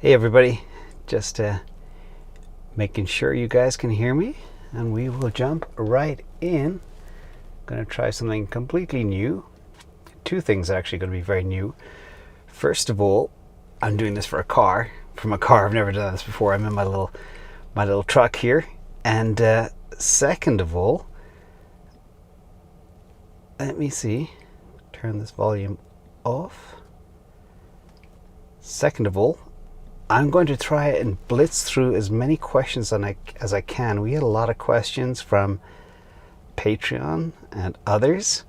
Hey everybody, just making sure you guys can hear me, and we will jump right in. Going to try something completely new. Two things actually going to be very new. First of all, I'm doing this from a car. I've never done this before. I'm in my little truck here. And second of all, let me see. Turn this volume off. Second of all, I'm going to try and blitz through as many questions as I can. We had a lot of questions from Patreon and others.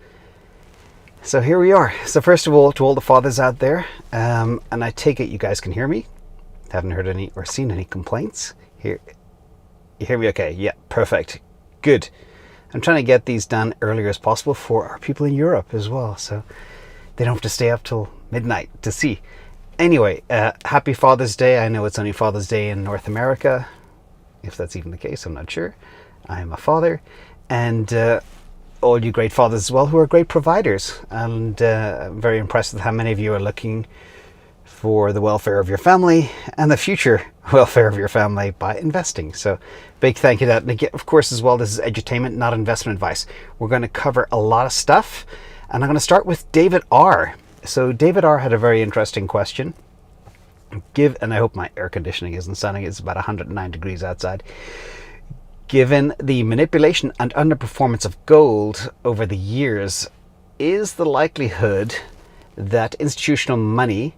So here we are. So first of all, to all the fathers out there, and I take it you guys can hear me. Haven't heard any or seen any complaints. Here, you hear me okay? Yeah, perfect. Good. I'm trying to get these done earlier as possible for our people in Europe as well, so they don't have to stay up till midnight to see. Anyway, happy Father's Day. I know it's only Father's Day in North America. If that's even the case, I'm not sure. I am a father. And all you great fathers as well who are great providers. And I'm very impressed with how many of you are looking for the welfare of your family and the future welfare of your family by investing. So big thank you to that. And again, of course, as well, this is edutainment, not investment advice. We're going to cover a lot of stuff. And I'm going to start with David R. So David R had a very interesting question. And I hope my air conditioning isn't sounding, it's about 109 degrees outside. Given the manipulation and underperformance of gold over the years, is the likelihood that institutional money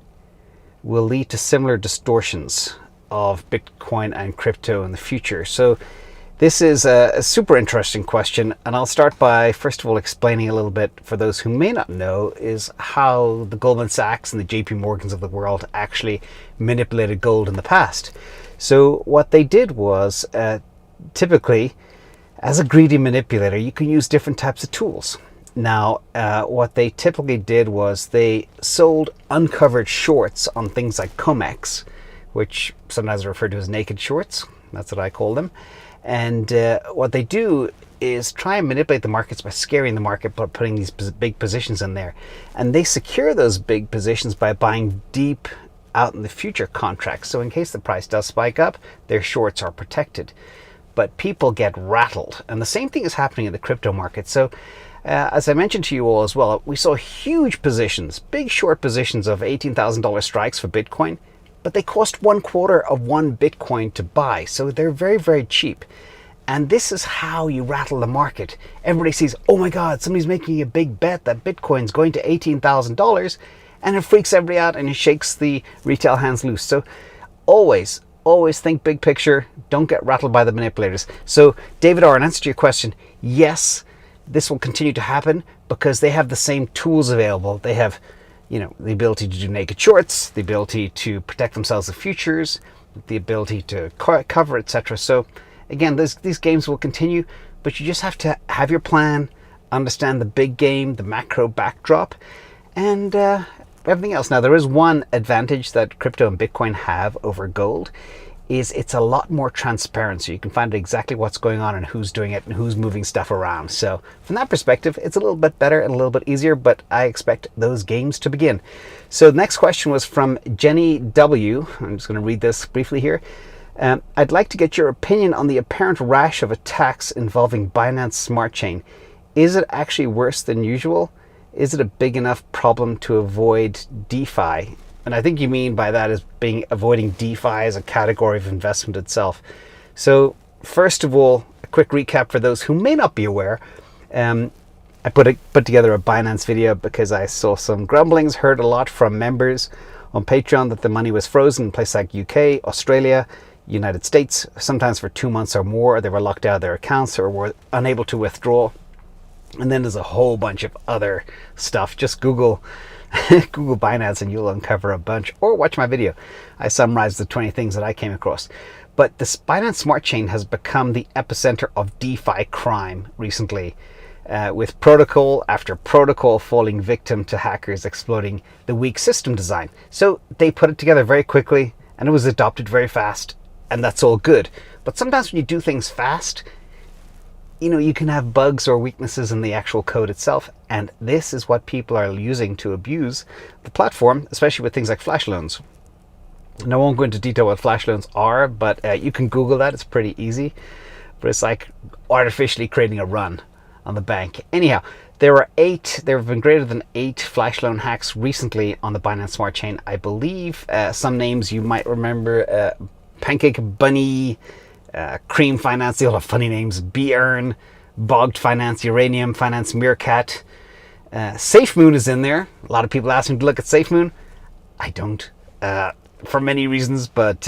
will lead to similar distortions of Bitcoin and crypto in the future? So this is a super interesting question, and I'll start by first of all explaining a little bit for those who may not know is how the Goldman Sachs and the JP Morgans of the world actually manipulated gold in the past. So what they did was typically, as a greedy manipulator, you can use different types of tools. Now, what they typically did was they sold uncovered shorts on things like COMEX, which sometimes are referred to as naked shorts. That's what I call them. And what they do is try and manipulate the markets by scaring the market, by putting these big positions in there. And they secure those big positions by buying deep out in the future contracts. So in case the price does spike up, their shorts are protected. But people get rattled. And the same thing is happening in the crypto market. So as I mentioned to you all as well, we saw huge positions, big short positions of $18,000 strikes for Bitcoin. But they cost 1/4 of one Bitcoin to buy. So they're very, very cheap. And this is how you rattle the market. Everybody sees, oh my God, somebody's making a big bet that Bitcoin's going to $18,000. And it freaks everybody out and it shakes the retail hands loose. So always think big picture. Don't get rattled by the manipulators. So David R., in answer to your question, yes, this will continue to happen because they have the same tools available. They have the ability to do naked shorts, the ability to protect themselves with futures, the ability to cover, etc. So again, these games will continue, but you just have to have your plan, understand the big game, the macro backdrop, and everything else. Now, there is one advantage that crypto and Bitcoin have over gold, is it's a lot more transparent. So you can find exactly what's going on and who's doing it and who's moving stuff around. So from that perspective, it's a little bit better and a little bit easier, but I expect those games to begin. So the next question was from Jenny W. I'm just going to read this briefly here. I'd like to get your opinion on the apparent rash of attacks involving Binance Smart Chain. Is it actually worse than usual? Is it a big enough problem to avoid DeFi? And I think you mean by that is avoiding DeFi as a category of investment itself. So first of all, a quick recap for those who may not be aware. I put together a Binance video because I saw some grumblings, heard a lot from members on Patreon that the money was frozen in places like UK, Australia, United States, sometimes for 2 months or more. They were locked out of their accounts or were unable to withdraw. And then there's a whole bunch of other stuff. Just Google Binance and you'll uncover a bunch, or watch my video. I summarized the 20 things that I came across. But this Binance Smart Chain has become the epicenter of DeFi crime recently, with protocol after protocol falling victim to hackers exploiting the weak system design. So they put it together very quickly and it was adopted very fast, and that's all good. But sometimes when you do things fast, you can have bugs or weaknesses in the actual code itself, and this is what people are using to abuse the platform, especially with things like flash loans. And I won't go into detail what flash loans are, but you can Google that. It's pretty easy. But it's like artificially creating a run on the bank. Anyhow, there have been greater than 8 flash loan hacks recently on the Binance Smart chain. I believe some names you might remember, Pancake Bunny, Cream Finance, they all have funny names, B-Earn, Bogged Finance, Uranium Finance, Meerkat. SafeMoon is in there. A lot of people ask me to look at SafeMoon. I don't, for many reasons, but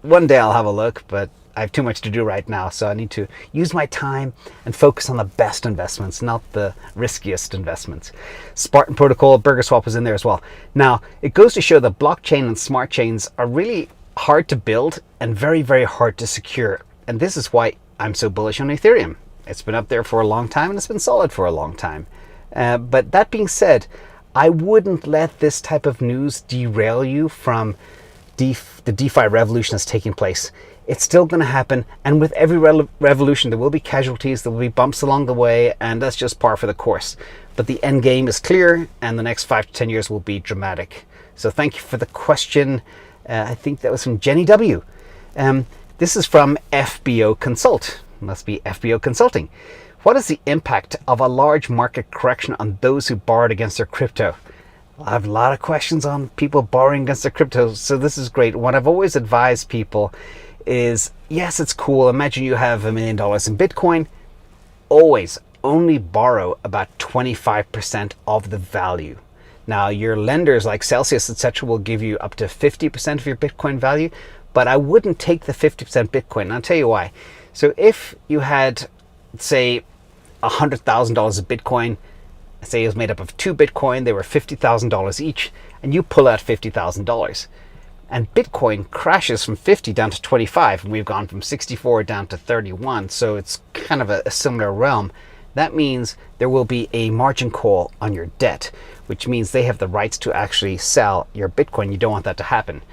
one day I'll have a look, but I have too much to do right now, so I need to use my time and focus on the best investments, not the riskiest investments. Spartan Protocol, BurgerSwap is in there as well. Now, it goes to show that blockchain and smart chains are really hard to build and very, very hard to secure. And this is why I'm so bullish on Ethereum. It's been up there for a long time and it's been solid for a long time. But that being said, I wouldn't let this type of news derail you from the DeFi revolution that's taking place. It's still going to happen, and with every revolution there will be casualties, there will be bumps along the way, and that's just par for the course. But the end game is clear, and the next 5 to 10 years will be dramatic. So thank you for the question. I think that was from Jenny W. This is from FBO Consult. Must be FBO Consulting. What is the impact of a large market correction on those who borrowed against their crypto? I have a lot of questions on people borrowing against their crypto, so this is great. What I've always advised people is, yes, it's cool. Imagine you have $1 million in Bitcoin. Always only borrow about 25% of the value. Now, your lenders like Celsius, etc., will give you up to 50% of your Bitcoin value, but I wouldn't take the 50% Bitcoin. And I'll tell you why. So if you had, say, $100,000 of Bitcoin, say it was made up of 2 Bitcoin, they were $50,000 each, and you pull out $50,000. And Bitcoin crashes from 50 down to 25, and we've gone from 64 down to 31, so it's kind of a similar realm. That means there will be a margin call on your debt, which means they have the rights to actually sell your Bitcoin. You don't want that to happen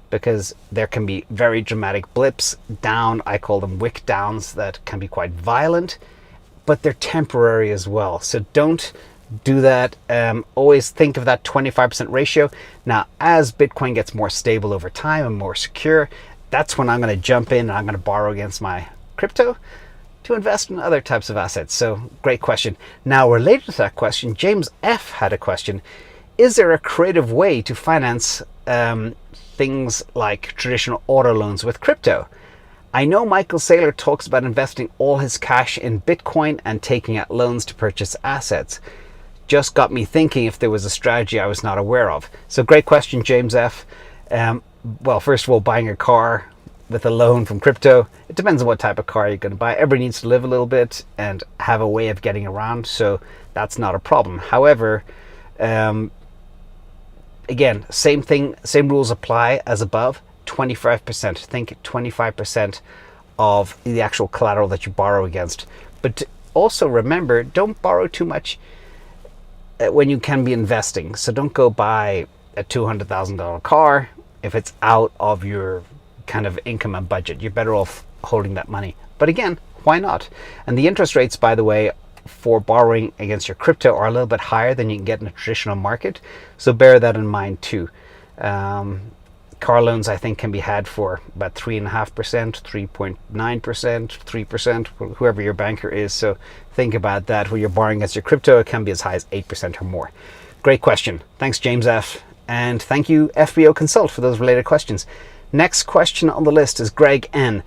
because there can be very dramatic blips down. I call them wick downs that can be quite violent, but they're temporary as well. So don't do that. Always think of that 25% ratio. Now, as Bitcoin gets more stable over time and more secure, that's when I'm going to jump in and I'm going to borrow against my crypto to invest in other types of assets. So great question. Now, related to that question, James F had a question. Is there a creative way to finance things like traditional auto loans with crypto? I know Michael Saylor talks about investing all his cash in Bitcoin and taking out loans to purchase assets. Just got me thinking if there was a strategy I was not aware of. So great question, James F. Well, first of all, buying a car with a loan from crypto, it depends on what type of car you're going to buy. Everybody needs to live a little bit and have a way of getting around, so that's not a problem. However, again, same thing, same rules apply as above. 25%. Think 25% of the actual collateral that you borrow against. But also remember, don't borrow too much when you can be investing. So don't go buy a $200,000 car if it's out of your kind of income and budget. You're better off holding that money. But again, why not? And the interest rates, by the way, for borrowing against your crypto are a little bit higher than you can get in a traditional market. So bear that in mind too. Car loans, I think, can be had for about 3.5%, 3.9%, 3%, whoever your banker is. So think about that. When you're borrowing against your crypto, it can be as high as 8% or more. Great question. Thanks, James F. And thank you, FBO Consult, for those related questions. Next question on the list is Greg N.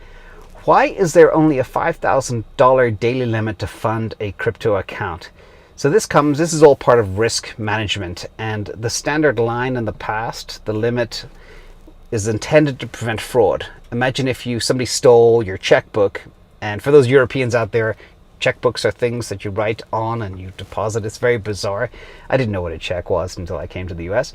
Why is there only a $5,000 daily limit to fund a crypto account? So this is all part of risk management, and the standard line in the past, the limit is intended to prevent fraud. Imagine if somebody stole your checkbook, and for those Europeans out there, checkbooks are things that you write on and you deposit. It's very bizarre. I didn't know what a check was until I came to the US.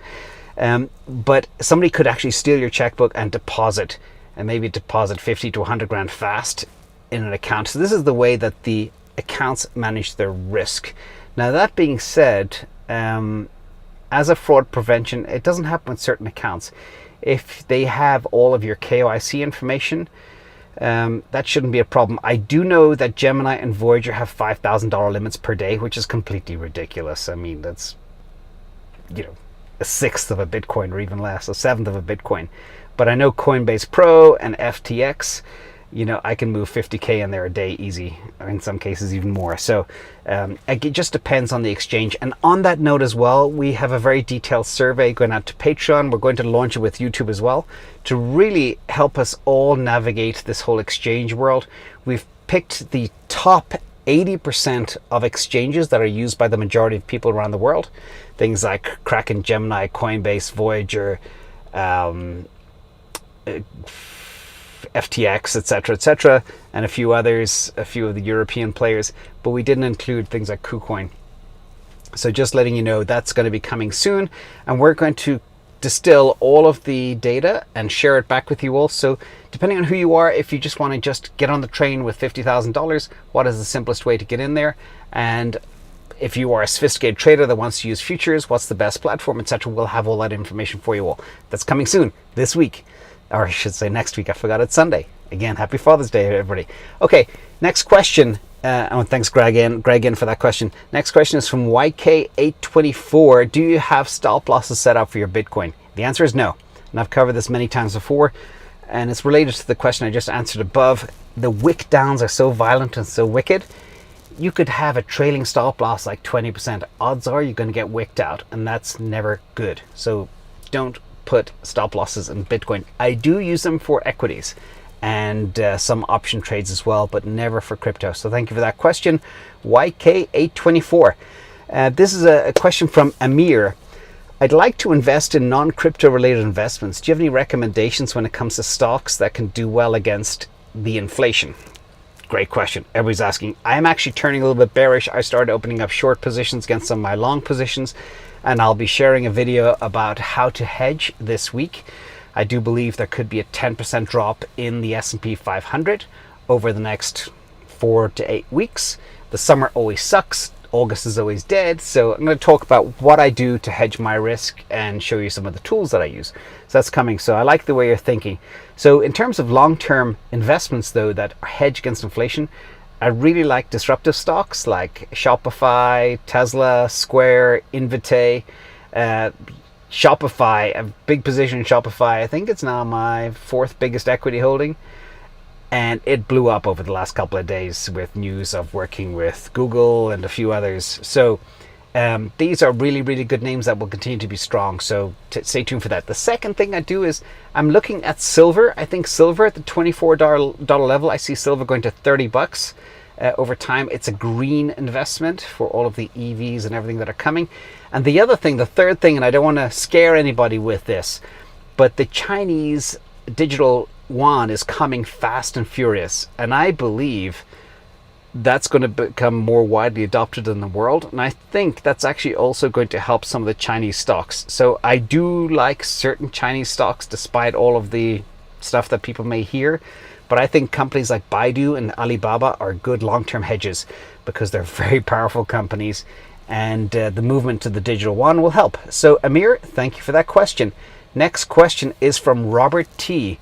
But somebody could actually steal your checkbook and deposit, and maybe deposit 50 to 100 grand fast in an account. So this is the way that the accounts manage their risk. Now, that being said, as a fraud prevention, it doesn't happen with certain accounts. If they have all of your KYC information, that shouldn't be a problem. I do know that Gemini and Voyager have $5,000 limits per day, which is completely ridiculous. I mean, that's, a sixth of a Bitcoin or even less, a seventh of a Bitcoin. But I know Coinbase Pro and FTX, you know, I can move 50K in there a day easy, or in some cases even more. So it just depends on the exchange. And on that note as well, we have a very detailed survey going out to Patreon. We're going to launch it with YouTube as well to really help us all navigate this whole exchange world. We've picked the top 80% of exchanges that are used by the majority of people around the world. Things like Kraken, Gemini, Coinbase, Voyager, FTX, etc., and a few others, a few of the European players, but we didn't include things like KuCoin. So just letting you know, that's going to be coming soon, and we're going to distill all of the data and share it back with you all. So depending on who you are, if you just want to just get on the train with $50,000, what is the simplest way to get in there? And if you are a sophisticated trader that wants to use futures, what's the best platform, etc., we'll have all that information for you all. That's coming soon, this week. Or I should say next week. I forgot it's Sunday. Again, happy Father's Day, everybody. Okay, next question. Thanks, Greg, in for that question. Next question is from YK824. Do you have stop losses set up for your Bitcoin? The answer is no. And I've covered this many times before. And it's related to the question I just answered above. The wick downs are so violent and so wicked. You could have a trailing stop loss like 20%. Odds are you're going to get wicked out. And that's never good. So don't put stop losses in Bitcoin. I do use them for equities and some option trades as well, but never for crypto. So thank you for that question, YK824. This is a question from Amir. I'd like to invest in non-crypto related investments. Do you have any recommendations when it comes to stocks that can do well against the inflation? Great question. Everybody's asking. I'm actually turning a little bit bearish. I started opening up short positions against some of my long positions, and I'll be sharing a video about how to hedge this week. I do believe there could be a 10% drop in the S&P 500 over the next 4 to 8 weeks. The summer always sucks. August is always dead. So I'm going to talk about what I do to hedge my risk and show you some of the tools that I use. So that's coming. So I like the way you're thinking. So in terms of long-term investments, though, that are hedged against inflation, I really like disruptive stocks like Shopify, Tesla, Square, Invite. Shopify, a big position in Shopify. I think it's now my 4th biggest equity holding. And it blew up over the last couple of days with news of working with Google and a few others. So these are really, really good names that will continue to be strong. So stay tuned for that. The second thing I do is I'm looking at silver. I think silver at the $24 level, I see silver going to $30 over time. It's a green investment for all of the EVs and everything that are coming. And the other thing, the third thing, and I don't want to scare anybody with this, but the Chinese digital yuan is coming fast and furious. And I believe that's going to become more widely adopted in the world. And I think that's actually also going to help some of the Chinese stocks. So I do like certain Chinese stocks, despite all of the stuff that people may hear. But I think companies like Baidu and Alibaba are good long-term hedges because they're very powerful companies. And the movement to the digital yuan will help. So Amir, thank you for that question. Next question is from Robert T.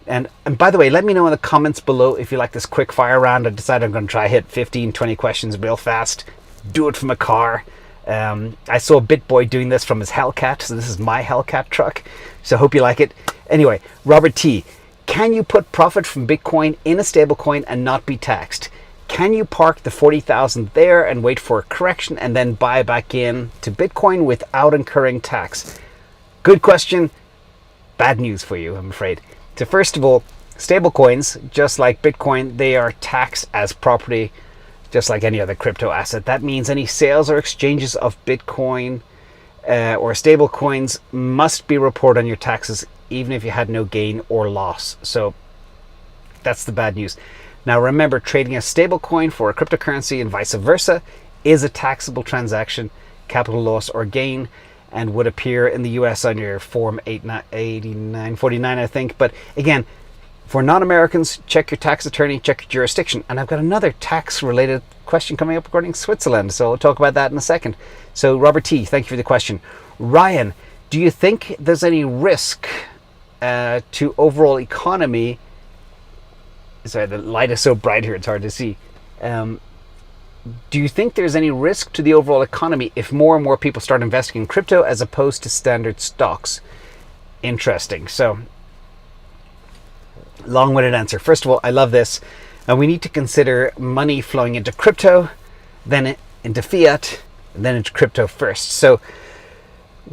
And by the way, let me know in the comments below if you like this quick fire round. I decided I'm going to try hit 15, 20 questions real fast. Do it from a car. I saw BitBoy doing this from his Hellcat. So this is my Hellcat truck. So hope you like it. Anyway, Robert T. Can you put profit from Bitcoin in a stablecoin and not be taxed? Can you park the 40,000 there and wait for a correction and then buy back in to Bitcoin without incurring tax? Good question. Bad news for you, I'm afraid. So first of all, stablecoins, just like Bitcoin, they are taxed as property, just like any other crypto asset. That means any sales or exchanges of Bitcoin or stablecoins must be reported on your taxes, even if you had no gain or loss. So that's the bad news. Now remember, trading a stablecoin for a cryptocurrency and vice versa is a taxable transaction, capital loss or gain, and would appear in the US on your Form 8949, I think. But again, for non-Americans, check your tax attorney, check your jurisdiction. And I've got another tax-related question coming up regarding Switzerland, so I'll talk about that in a second. So Robert T., thank you for the question. Ryan, do you think there's any risk to overall economy? Sorry, the light is so bright here, it's hard to see. do you think there's any risk to the overall economy if more and more people start investing in crypto as opposed to standard stocks? Interesting. So, long-winded answer. First of all, I love this. And we need to consider money flowing into crypto, then into fiat, and then into crypto first. So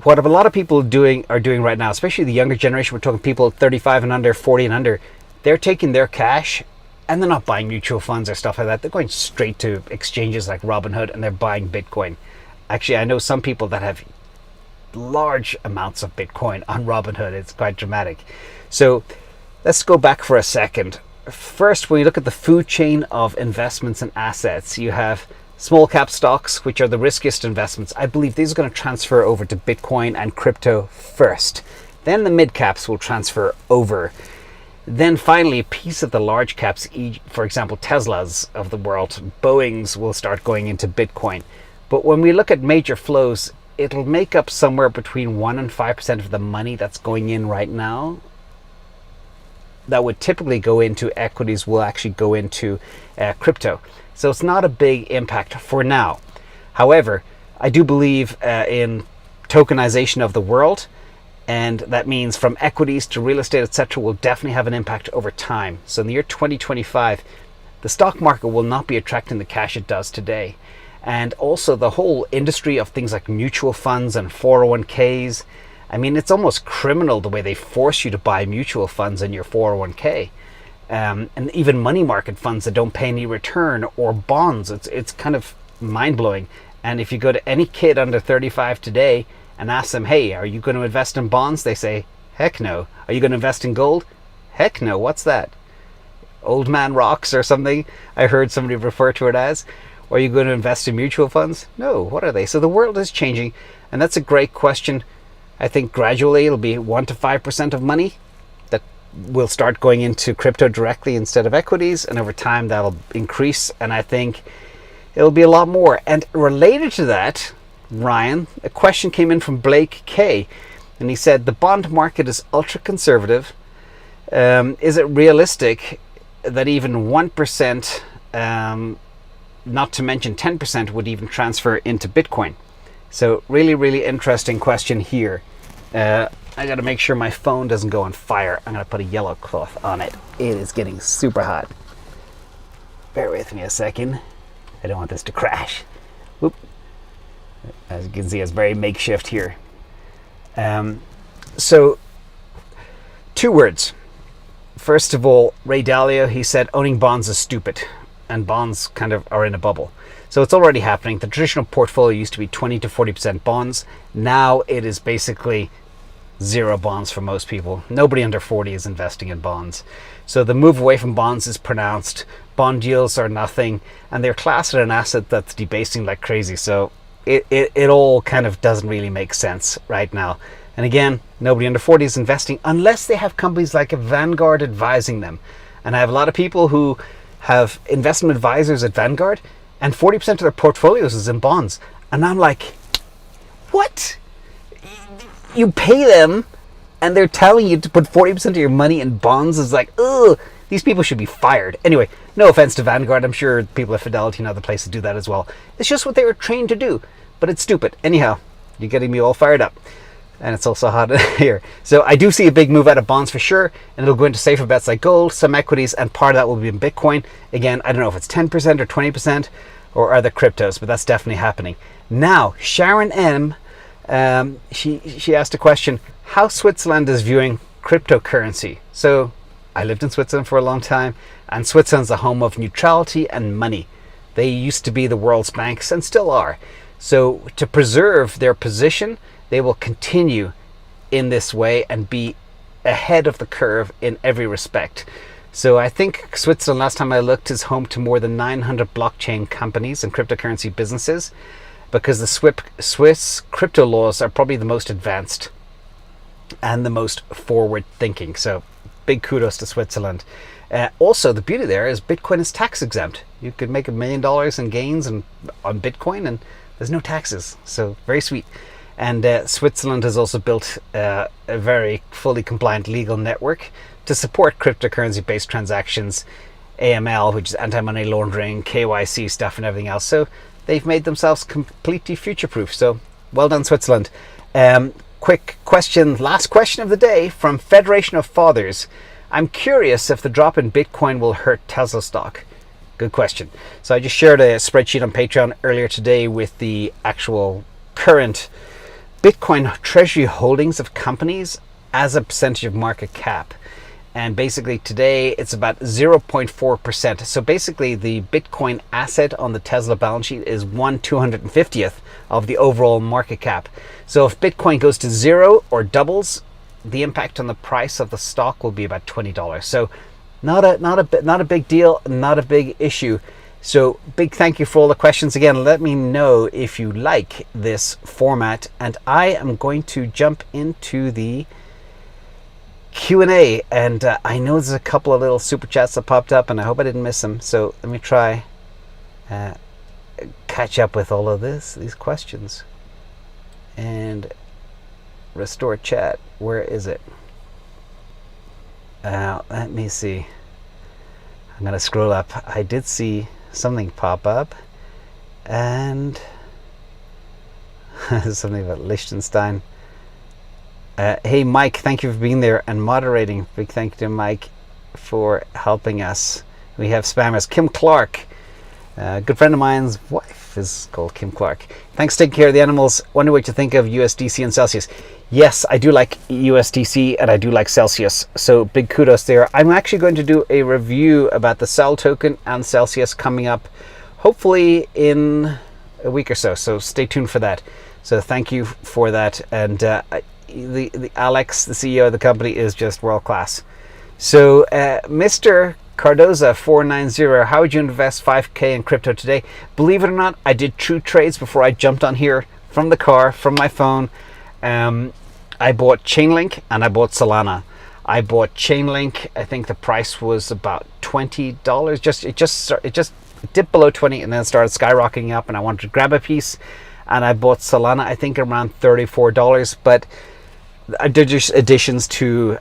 what a lot of people are doing right now, especially the younger generation, we're talking people 35 and under, 40 and under, they're taking their cash and they're not buying mutual funds or stuff like that. They're going straight to exchanges like Robinhood and they're buying Bitcoin. Actually, I know some people that have large amounts of Bitcoin on Robinhood. It's quite dramatic. So let's go back for a second. First, when you look at the food chain of investments and assets, you have small cap stocks, which are the riskiest investments. I believe these are going to transfer over to Bitcoin and crypto first. Then the mid caps will transfer over. Then finally, a piece of the large caps, for example, Teslas of the world, Boeings will start going into Bitcoin. But when we look at major flows, it'll make up somewhere between 1% and 5% of the money that's going in right now. That would typically go into equities will actually go into crypto. So it's not a big impact for now. However, I do believe in tokenization of the world. And that means from equities to real estate, etc., will definitely have an impact over time. So in the year 2025, the stock market will not be attracting the cash it does today. And also the whole industry of things like mutual funds and 401ks. I mean, it's almost criminal the way they force you to buy mutual funds in your 401k. And even money market funds that don't pay any return, or bonds. It's kind of mind-blowing. And if you go to any kid under 35 today and ask them, hey, are you going to invest in bonds? They say, heck no. Are you going to invest in gold? Heck no. What's that? Old man rocks or something? I heard somebody refer to it as. Or are you going to invest in mutual funds? No. What are they? So the world is changing. And that's a great question. I think gradually it'll be 1% to 5% of money that will start going into crypto directly instead of equities. And over time that'll increase. And I think it'll be a lot more. And related to that, Ryan, a question came in from Blake K, and he said the bond market is ultra conservative. Is it realistic that even 1%, not to mention 10%, would even transfer into Bitcoin? So really, really interesting question here. I got to make sure my phone doesn't go on fire. I'm going to put a yellow cloth on it. It is getting super hot. Bear with me a second. I don't want this to crash. Whoop. As you can see, it's very makeshift here. So, 2 words. First of all, Ray Dalio, he said owning bonds is stupid, and bonds kind of are in a bubble. So it's already happening. The traditional portfolio used to be 20 to 40% bonds. Now it is basically 0 bonds for most people. Nobody under 40 is investing in bonds. So the move away from bonds is pronounced. Bond yields are nothing, and they're classed as an asset that's debasing like crazy. So it all kind of doesn't really make sense right now. And again, nobody under 40 is investing unless they have companies like a Vanguard advising them. And I have a lot of people who have investment advisors at Vanguard, and 40% of their portfolios is in bonds. And I'm like, what? You pay them and they're telling you to put 40% of your money in bonds? Is like, ugh, these people should be fired. Anyway, no offense to Vanguard. I'm sure people at Fidelity and other places do that as well. It's just what they were trained to do, but it's stupid. Anyhow, you're getting me all fired up. And it's also hot here. So I do see a big move out of bonds for sure, and it'll go into safer bets like gold, some equities, and part of that will be in Bitcoin. Again, I don't know if it's 10% or 20% or other cryptos, but that's definitely happening. Now, Sharon M, she asked a question, how Switzerland is viewing cryptocurrency. So I lived in Switzerland for a long time, and Switzerland's the home of neutrality and money. They used to be the world's banks and still are. So to preserve their position, they will continue in this way and be ahead of the curve in every respect. So I think Switzerland, last time I looked, is home to more than 900 blockchain companies and cryptocurrency businesses, because the Swiss crypto laws are probably the most advanced and the most forward thinking. So big kudos to Switzerland. Also, the beauty there is Bitcoin is tax exempt. You could make $1 million in gains on Bitcoin and there's no taxes. So very sweet. And Switzerland has also built a very fully compliant legal network to support cryptocurrency-based transactions AML, which is anti-money laundering, KYC stuff and everything else. So they've made themselves completely future-proof. So well done, Switzerland. Quick question, last question of the day from Federation of Fathers. I'm curious if the drop in Bitcoin will hurt Tesla stock. Good question. So I just shared a spreadsheet on Patreon earlier today with the actual current Bitcoin treasury holdings of companies as a percentage of market cap. And basically today it's about 0.4%. So basically the Bitcoin asset on the Tesla balance sheet is 1/250th of the overall market cap. So if Bitcoin goes to zero or doubles, the impact on the price of the stock will be about $20. So not a big deal, not a big issue. So big thank you for all the questions. Again, let me know if you like this format, and I am going to jump into the Q&A, and I know there's a couple of little super chats that popped up, and I hope I didn't miss them. So let me try catch up with all of these questions and restore chat. Where is it? Let me see. I'm gonna scroll up. I did see something pop up, and something about Liechtenstein. Hey Mike, thank you for being there and moderating. Big thank you to Mike for helping us. We have spammers. Kim Clark, a good friend of mine's wife is called Kim Clark. Thanks for taking care of the animals. Wonder what you think of USDC and Celsius. Yes, I do like USDC and I do like Celsius. So big kudos there. I'm actually going to do a review about the Cell token and Celsius coming up, hopefully in a week or so. So stay tuned for that. So thank you for that. And the Alex, the CEO of the company, is just world class. So Mr. Cardoza 490, how would you invest 5k in crypto today? Believe it or not, I did true trades before I jumped on here from the car, from my phone. I bought Chainlink and I bought Solana. I bought Chainlink. I think the price was about $20. It just dipped below 20 and then started skyrocketing up, and I wanted to grab a piece. And I bought Solana, I think around $34. But I did just additions to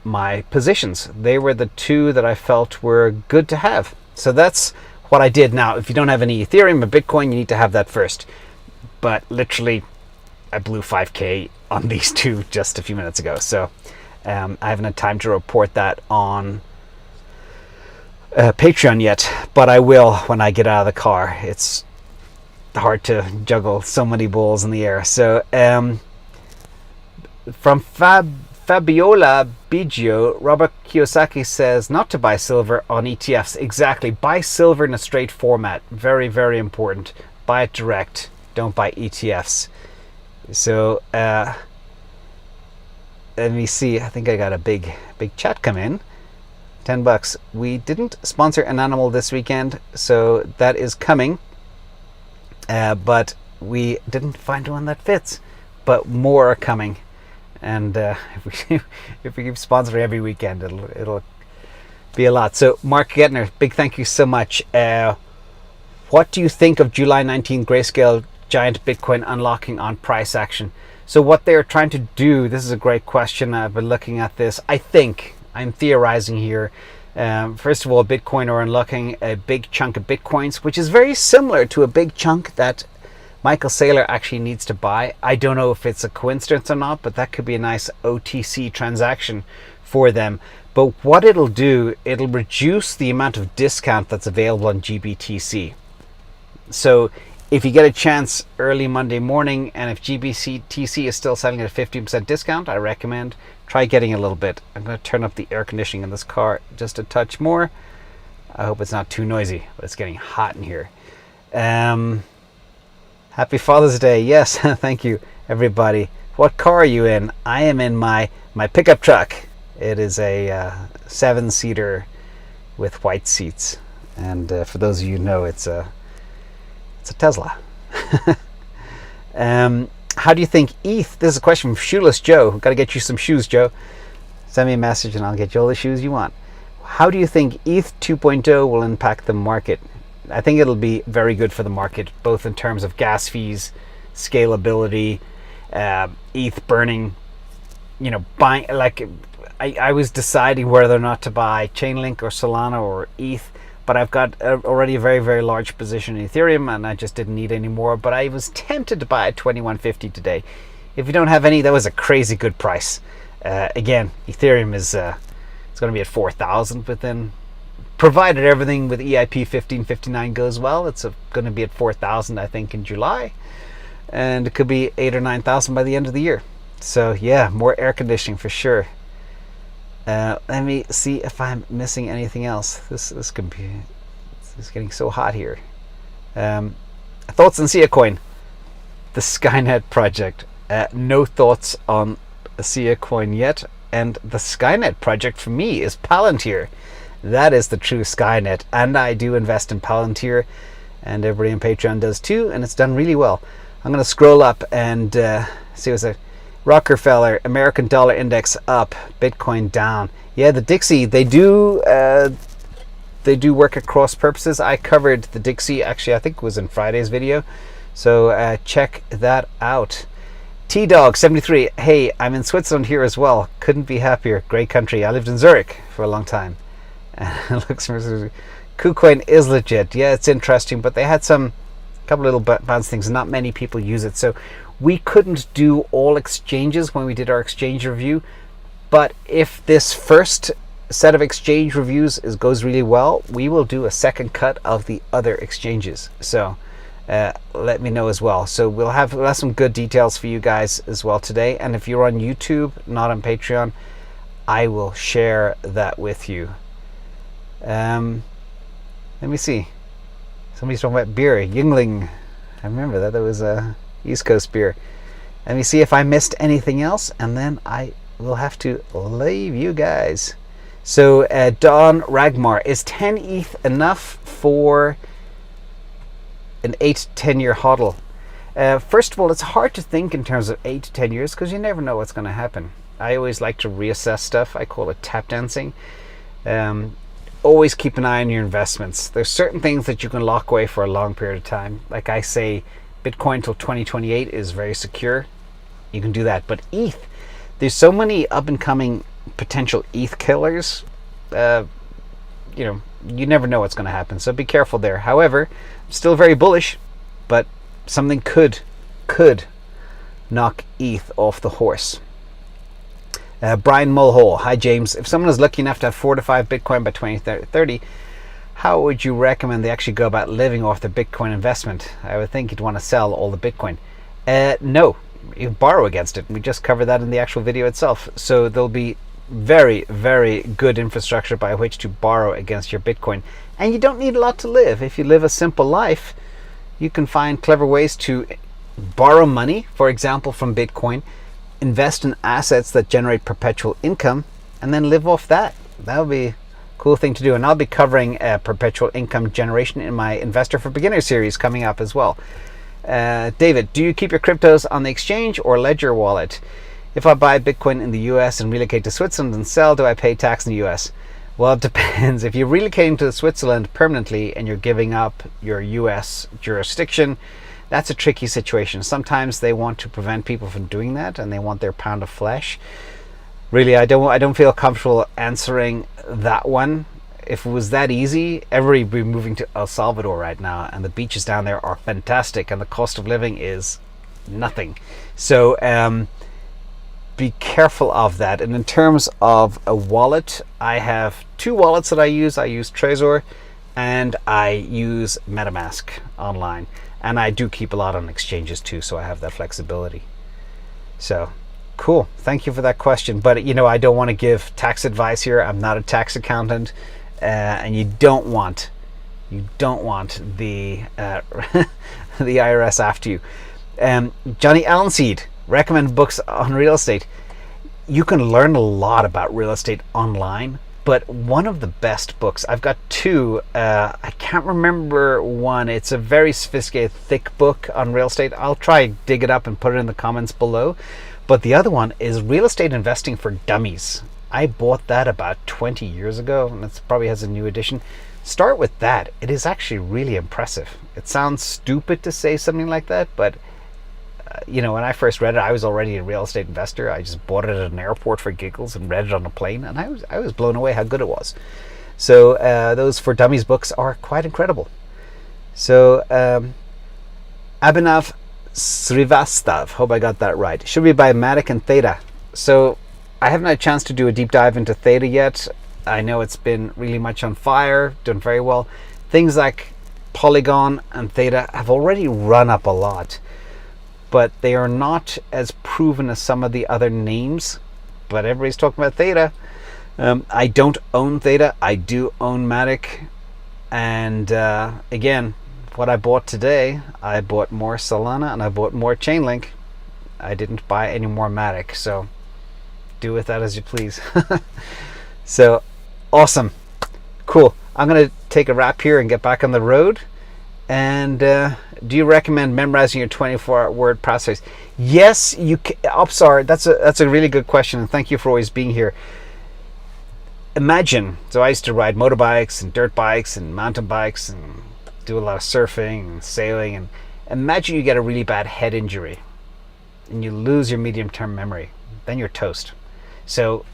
my positions. They were the two that I felt were good to have. So that's what I did. Now, if you don't have any Ethereum or Bitcoin, you need to have that first. But literally, I blew 5k on these two just a few minutes ago. So I haven't had time to report that on Patreon yet, but I will when I get out of the car. It's hard to juggle so many balls in the air. So from Fabiola Biggio, Robert Kiyosaki says not to buy silver on ETFs. Exactly. Buy silver in a straight format. Very, very important. Buy it direct. Don't buy ETFs. So let me see. I think I got a big chat come in. $10. We didn't sponsor an animal this weekend, so that is coming. But we didn't find one that fits. But more are coming. And if we keep sponsoring every weekend, it'll be a lot. So Mark Gettner, big thank you so much. What do you think of July 19th Grayscale giant Bitcoin unlocking on price action? So what they're trying to do, this is a great question. I've been looking at this. I'm theorizing here. First of all, Bitcoin are unlocking a big chunk of Bitcoins, which is very similar to a big chunk that Michael Saylor actually needs to buy. I don't know if it's a coincidence or not, but that could be a nice OTC transaction for them. But what it'll do, it'll reduce the amount of discount that's available on GBTC. So if you get a chance early Monday morning, and if GBTC is still selling at a 15% discount, I recommend try getting a little bit. I'm going to turn up the air conditioning in this car just a touch more. I hope it's not too noisy, but it's getting hot in here. Happy Father's Day. Yes, thank you, everybody. What car are you in? I am in my pickup truck. It is a 7-seater with white seats. And for those of you who know, it's a Tesla. How do you think ETH, this is a question from Shoeless Joe. Got to get you some shoes, Joe. Send me a message and I'll get you all the shoes you want. How do you think ETH 2.0 will impact the market? I think it'll be very good for the market, both in terms of gas fees, scalability, ETH burning, buying. Like, I was deciding whether or not to buy Chainlink or Solana or ETH, but I've got already a very, very large position in Ethereum, and I just didn't need any more. But I was tempted to buy at 21.50 today. If you don't have any, that was a crazy good price. Again, Ethereum is it's going to be at 4,000, but then provided everything with EIP 1559 goes well, it's going to be at 4,000, I think, in July, and it could be 8,000 or 9,000 by the end of the year. So yeah, more air conditioning for sure. Let me see if I'm missing anything else. This is getting so hot here. Thoughts on Stablecoin, the Skynet project. No thoughts on Stablecoin yet. And the Skynet project for me is Palantir. That is the true Skynet. And I do invest in Palantir, and everybody on Patreon does too, and it's done really well. I'm going to scroll up and see what's a Rockefeller American Dollar Index up, Bitcoin down. Yeah, the Dixie, they do work at cross purposes. I covered the Dixie, actually I think it was in Friday's video, so check that out. T-Dog 73, hey, I'm in Switzerland here as well. Couldn't be happier. Great country. I lived in Zurich for a long time. Looks KuCoin is legit. Yeah, it's interesting, but they had some couple little bounce things. Not many people use it, so we couldn't do all exchanges when we did our exchange review. But if this first set of exchange reviews goes really well, we will do a second cut of the other exchanges. So let me know as well. So we'll have some good details for you guys as well today. And if you're on YouTube, not on Patreon, I will share that with you. Let me see. Somebody's talking about beer, Yingling. I remember that. That was a East Coast beer. Let me see if I missed anything else, and then I will have to leave you guys. So Don Ragmar, is 10 ETH enough for an 8 to 10 year hodl? First of all, it's hard to think in terms of 8 to 10 years because you never know what's going to happen. I always like to reassess stuff. I call it tap dancing. Always keep an eye on your investments. There's certain things that you can lock away for a long period of time. Like I say, Bitcoin till 2028 is very secure. You can do that. But ETH, there's so many up and coming potential ETH killers. You never know what's going to happen. So be careful there. However, still very bullish, but something could knock ETH off the horse. Brian Mulhall, hi James. If someone is lucky enough to have 4 to 5 Bitcoin by 2030, how would you recommend they actually go about living off their Bitcoin investment? I would think you'd want to sell all the Bitcoin. No, you borrow against it. We just covered that in the actual video itself. So there'll be very, very good infrastructure by which to borrow against your Bitcoin. And you don't need a lot to live. If you live a simple life, you can find clever ways to borrow money, for example, from Bitcoin, invest in assets that generate perpetual income, and then live off that. That would be a cool thing to do. And I'll be covering perpetual income generation in my Investor for Beginners series coming up as well. David, do you keep your cryptos on the exchange or Ledger wallet? If I buy Bitcoin in the US and relocate to Switzerland and sell, do I pay tax in the US? Well, it depends. If you're relocating to Switzerland permanently and you're giving up your US jurisdiction, that's a tricky situation. Sometimes they want to prevent people from doing that, and they want their pound of flesh. Really, I don't feel comfortable answering that one. If it was that easy, everybody would be moving to El Salvador right now, and the beaches down there are fantastic, and the cost of living is nothing. So be careful of that. And in terms of a wallet, I have 2 wallets that I use. I use Trezor and I use MetaMask online. And I do keep a lot on exchanges too, so I have that flexibility. So, cool. Thank you for that question. But, I don't want to give tax advice here. I'm not a tax accountant. And you don't want the the IRS after you. Johnny Allenseed, recommend books on real estate. You can learn a lot about real estate online. But one of the best books, I've got 2, I can't remember one. It's a very sophisticated, thick book on real estate. I'll try dig it up and put it in the comments below. But the other one is Real Estate Investing for Dummies. I bought that about 20 years ago, and it probably has a new edition. Start with that. It is actually really impressive. It sounds stupid to say something like that, but when I first read it, I was already a real estate investor. I just bought it at an airport for giggles and read it on a plane, and I was blown away how good it was. So those For Dummies books are quite incredible. So Abhinav Srivastav, hope I got that right. Should be by Matic and Theta. So I haven't had a chance to do a deep dive into Theta yet. I know it's been really much on fire, done very well. Things like Polygon and Theta have already run up a lot, but they are not as proven as some of the other names. But everybody's talking about Theta. I don't own Theta. I do own Matic. And again, what I bought today, I bought more Solana and I bought more Chainlink. I didn't buy any more Matic, so do with that as you please. So awesome, cool. I'm gonna take a wrap here and get back on the road. And do you recommend memorizing your 24-word passphrase? Yes, you can. Upsar, that's a really good question, and thank you for always being here. Imagine, so I used to ride motorbikes and dirt bikes and mountain bikes and do a lot of surfing and sailing, and imagine you get a really bad head injury and you lose your medium-term memory. Then you're toast. So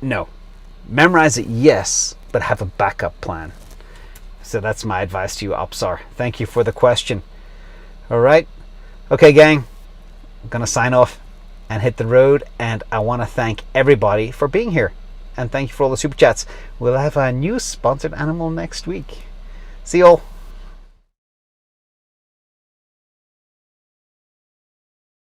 no, memorize it, yes, but have a backup plan. So that's my advice to you, Upsar. Thank you for the question. All right, okay gang, I'm gonna sign off and hit the road, and I want to thank everybody for being here, and thank you for all the super chats. We'll have a new sponsored animal next week. See you all.